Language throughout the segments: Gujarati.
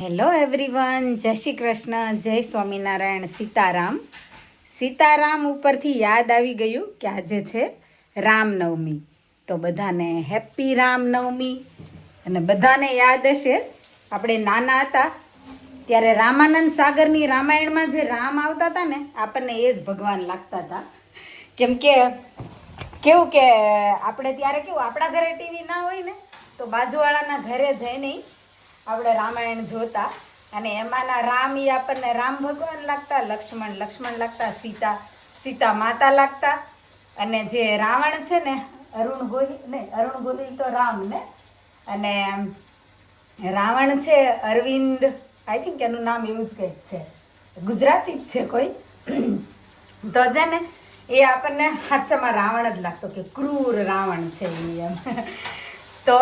હેલો એવરીવન, જય શ્રી કૃષ્ણ, જય સ્વામિનારાયણ, સીતારામ. સીતારામ ઉપરથી યાદ આવી ગયું કે આજે છે રામનવમી. તો બધાને હેપી રામનવમી. અને બધાને યાદ હશે આપણે નાના હતા ત્યારે રામાનંદ સાગરની રામાયણમાં જે રામ આવતા હતા ને, આપણને એ જ ભગવાન લાગતા હતા. કેમ કે કેવું કે આપણે ત્યારે કેવું આપણા ઘરે ટીવી ના હોય ને, તો બાજુવાળાના ઘરે જઈને આપણે રામાયણ જોતા. અને એમાંના રામ એ આપણને રામ ભગવાન લાગતા, લક્ષ્મણ લાગતા, સીતા માતા લાગતા. અને જે રાવણ છે ને, અરુણ ગોલી તો રામ ને. અને રાવણ છે અરવિંદ, આઈ થિંક એનું નામ એવું જ કંઈક છે, ગુજરાતી જ છે કોઈ. તો છે ને એ આપણને સાચામાં રાવણ જ લાગતો, કે ક્રૂર રાવણ છે એ એમ. તો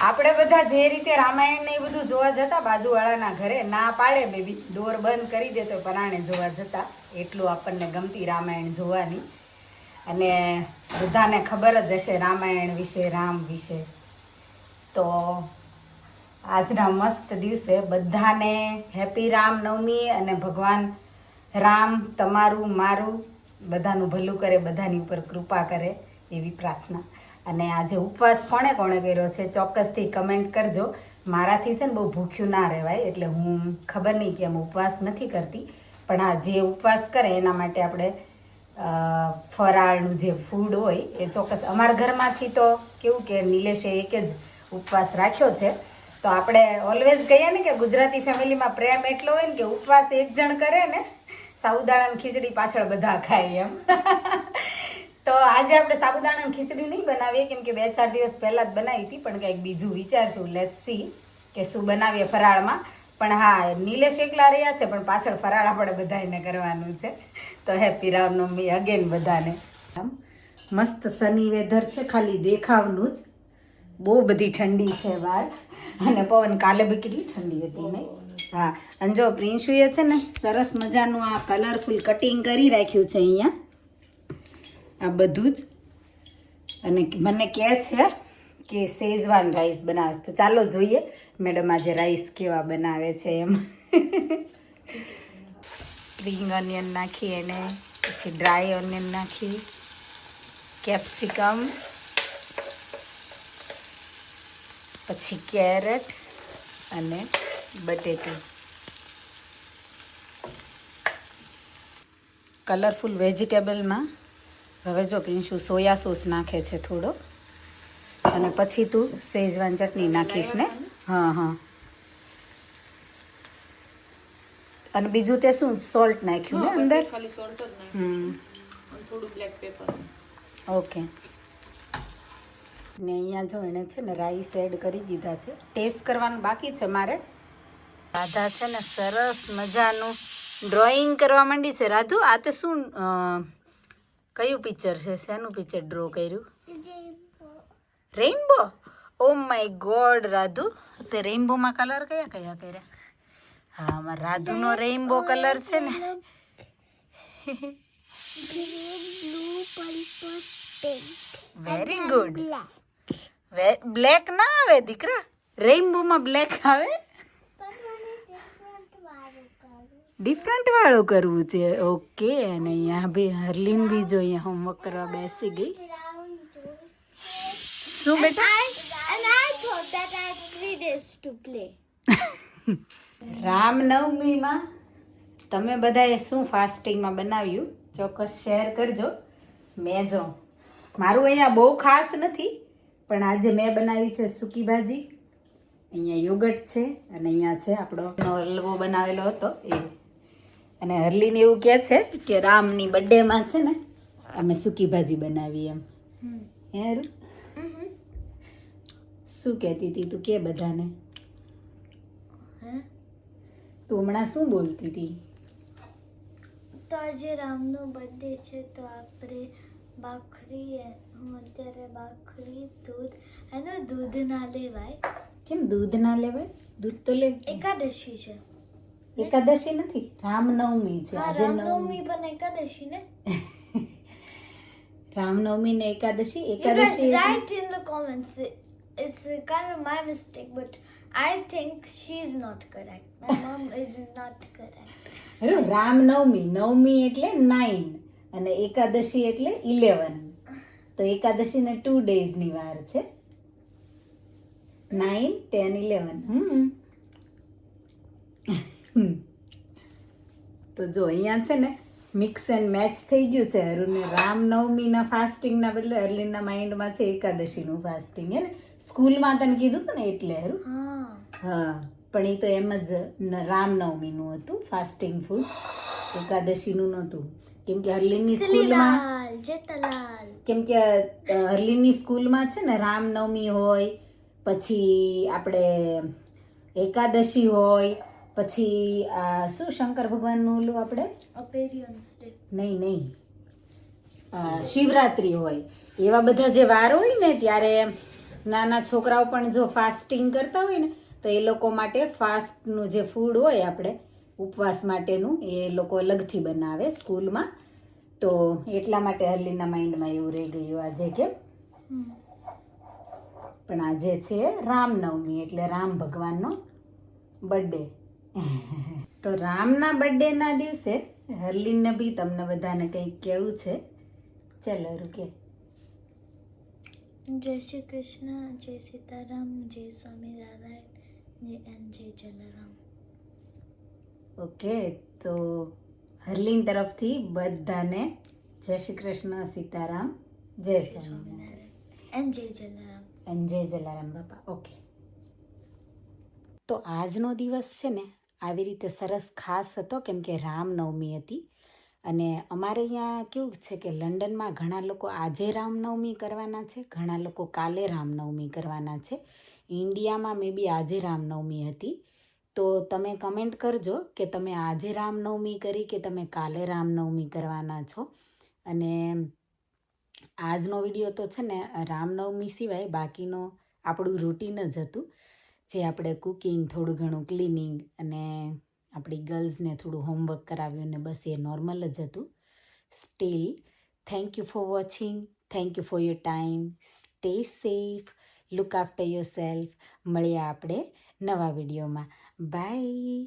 આપણે બધા જે રીતે રામાયણ ને એ બધું જોવા જતા બાજુવાળાના ઘરે, ના પાડે બેબી, ડોર બંધ કરી દે તો પરાણે જોવા જતા. એટલું આપણને ગમતી રામાયણ જોવાની. અને બધાને ખબર જ હશે રામાયણ વિશે, રામ વિશે. તો આજના મસ્ત દિવસે બધાને હેપી રામનવમી. અને ભગવાન રામ તમારું મારું બધાનું ભલું કરે, બધાની ઉપર કૃપા કરે એવી પ્રાર્થના. અને આજે ઉપવાસ કોણે કર્યો છે ચોક્કસથી કમેન્ટ કરજો. મારાથી છે ને બહુ ભૂખ્યું ના રહેવાય, એટલે હું ખબર નહીં કે એમ ઉપવાસ નથી કરતી. પણ હા, જે ઉપવાસ કરે એના માટે આપણે ફરાળનું જે ફૂડ હોય એ ચોક્કસ. અમારા ઘરમાંથી તો કેવું કે નિલેશે એક જ ઉપવાસ રાખ્યો છે. તો આપણે ઓલવેઝ કહીએ ને કે ગુજરાતી ફેમિલીમાં પ્રેમ એટલો હોય ને કે ઉપવાસ એક જણ કરે ને, સાબુદાણાની ખીચડી પાછળ બધા ખાય એમ. તો આજે આપણે સાબુદાણાની ખીચડી નહીં બનાવીએ, કેમ કે 2-4 દિવસ પહેલાં જ બનાવી હતી. પણ કંઈક બીજું વિચારશું, લેટ્સ સી કે શું બનાવીએ ફરાળમાં. પણ હા, નિલેશ એકલા રહ્યા છે, પણ પાછળ ફરાળ આપણે બધાને કરવાનું છે. તો હેપી રામનવમી અગેન બધાને. મસ્ત સની વેધર છે, ખાલી દેખાવનું જ. બહુ બધી ઠંડી છે બહાર. અને પવન કાલે બી કેટલી ઠંડી હતી નહીં? હા. અને જો પ્રિન્શુએ છે ને સરસ મજાનું આ કલરફુલ કટિંગ કરી રાખ્યું છે અહીંયા, આ બધું જ. અને મને કહે છે કે શેઝવાન રાઈસ બનાવે છે. તો ચાલો જોઈએ મેડમ આજે રાઈસ કેવા બનાવે છે એમ. સ્પ્રિંગ ઓનિયન નાખી, એને પછી ડ્રાય ઓનિયન નાખી, કેપ્સિકમ, પછી કેરેટ અને બટેટું. કલરફુલ વેજીટેબલમાં હવે જો પ્રિન્શુ સોયા સોસ નાખે છે થોડો. અને પછી તું શેઝવાન ચટણી નાખીશ ને? હા. અને બીજું તે શું સોલ્ટ નાખ્યું ને અંદર? ખાલી સોલ્ટ જ નાખ્યું, થોડું બ્લેક પેપર. ઓકે. ને અહીંયા જો એને છે ને રાઈસ એડ કરી દીધા છે. ટેસ્ટ કરવાનું બાકી છે મારે. રાધા છે ને સરસ મજાનું ડ્રોઈંગ કરવા માંડી છે. રાધુ, આ તે શું કયું પિક્ચર છે? શેનું પિક્ચર ડ્રો કર્યું? Rainbow. Oh my God Radhu, તે રેઇનબોમાં કલર કયા કર્યા? હા, અમારા રાધુનો રેઇનબો કલર છે ને. Very good. બ્લેક ના આવે દીકરા, રેઇનબોમાં બ્લેક આવે. ડિફરન્ટ વાળું કરવું છે. ઓકે. અને અહીંયા બી હરલીન બી જો અહીંયા હોમવર્ક કરવા બેસી ગઈ. શું બેટા? રામનવમીમાં તમે બધાએ શું ફાસ્ટિંગમાં બનાવ્યું ચોક્કસ શેર કરજો. મેં જો મારું અહીંયા બહુ ખાસ નથી, પણ આજે મેં બનાવી છે સૂકી ભાજી. અહીંયા યોગર્ટ છે અને અહીંયા છે આપણો હલવો બનાવેલો હતો એ. અને હરલીન એવું કહે છે કે રામની બર્થડેમાં છે ને અમે સૂકી ભાજી બનાવી એમ. યાર શું કહેતી હતી તું? કે બધાને તું હમણાં શું બોલતી હતી? તો આજે રામનો બર્થડે છે, તો આપણે ભાખરી, હું અત્યારે ભાખરી, દૂધ, એનો દૂધ ના લેવાય. કેમ દૂધ ના લેવાય? દૂધ તો લે. એકાદશી છે. એકાદશી નથી, રામનવમી છે આજે. રામનવમી પણ એકાદશી ને? રામનવમી ને Ekadashi. You guys write in the comments. it's kind of my mistake, but I think she's not correct. My mom is not correct. અરે રામનવમી, નવમી એટલે 9 અને એકાદશી એટલે 11. તો એકાદશીને 2 ડેઝની વાર છે. 9, 10, 11. તો જો અહીંયા છે ને મિક્સ એન્ડ મેચ થઈ ગયું છે. હરુને રામનવમીના ફાસ્ટિંગના બદલે અર્લીનના માઇન્ડમાં છે એકાદશીનું ફાસ્ટિંગ. હે ને સ્કૂલમાં તને કીધું હતું ને એટલે હરુ. હા, પણ એ તો એમ જ રામનવમીનું હતું ફાસ્ટિંગ ફૂડ, એકાદશીનું નહોતું. કેમ કે હરલીનની સ્કૂલમાં હરલીનની સ્કૂલમાં છે ને રામનવમી હોય, પછી આપણે એકાદશી હોય, પછી શું શંકર ભગવાનનું ઓલું આપણે નહીં શિવરાત્રિ હોય. એવા બધા જે વાર હોય ને ત્યારે નાના છોકરાઓ પણ જો ફાસ્ટિંગ કરતા હોય ને તો એ લોકો માટે ફાસ્ટનું જે ફૂડ હોય આપણે ઉપવાસ માટેનું એ લોકો અલગથી બનાવે સ્કૂલમાં. તો એટલા માટે હરલીના માઇન્ડમાં એવું રહી ગયું આજે કે પણ આજે છે રામનવમી એટલે રામ ભગવાનનો બર્થડે. તો રામના બર્થડેના દિવસે હરલીનને બી તમને બધાને કંઈક કહેવું છે. ચાલો રૂકે. જય શ્રી કૃષ્ણ, જય સીતારામ, જય સ્વામિનારાયણ and જય જલારામ. ઓકે, તો હરલીન તરફથી બધાને જય શ્રી કૃષ્ણ, સીતારામ, જય સ્વામિનારાયણ and જય જલારામ. and જય જલારામ બાપા. ઓકે, તો આજનો દિવસ છે ને આવી રીતે સરસ ખાસ હતો કેમ કે રામનવમી હતી. અને અમારે અહીંયા કેવું છે કે લંડનમાં ઘણા લોકો આજે રામનવમી કરવાના છે, ઘણા લોકો કાલે રામનવમી કરવાના છે. ઇન્ડિયામાં મે બી આજે રામનવમી હતી. તો તમે કમેન્ટ કરજો કે તમે આજે રામનવમી કરી કે તમે કાલે રામનવમી કરવાના છો. અને આજનો વિડીયો તો છે ને રામનવમી સિવાય બાકીનો આપણું રૂટીન જ હતું, જે આપણે કુકિંગ, થોડું ઘણું ક્લિનિંગ અને આપણી ગર્લ્સને થોડું હોમવર્ક કરાવ્યું ને બસ એ નોર્મલ જ હતું. Steel thank you for watching, thank you for your time, stay safe, look after your self. મળીએ આપણે નવા વિડીયોમાં. બાય.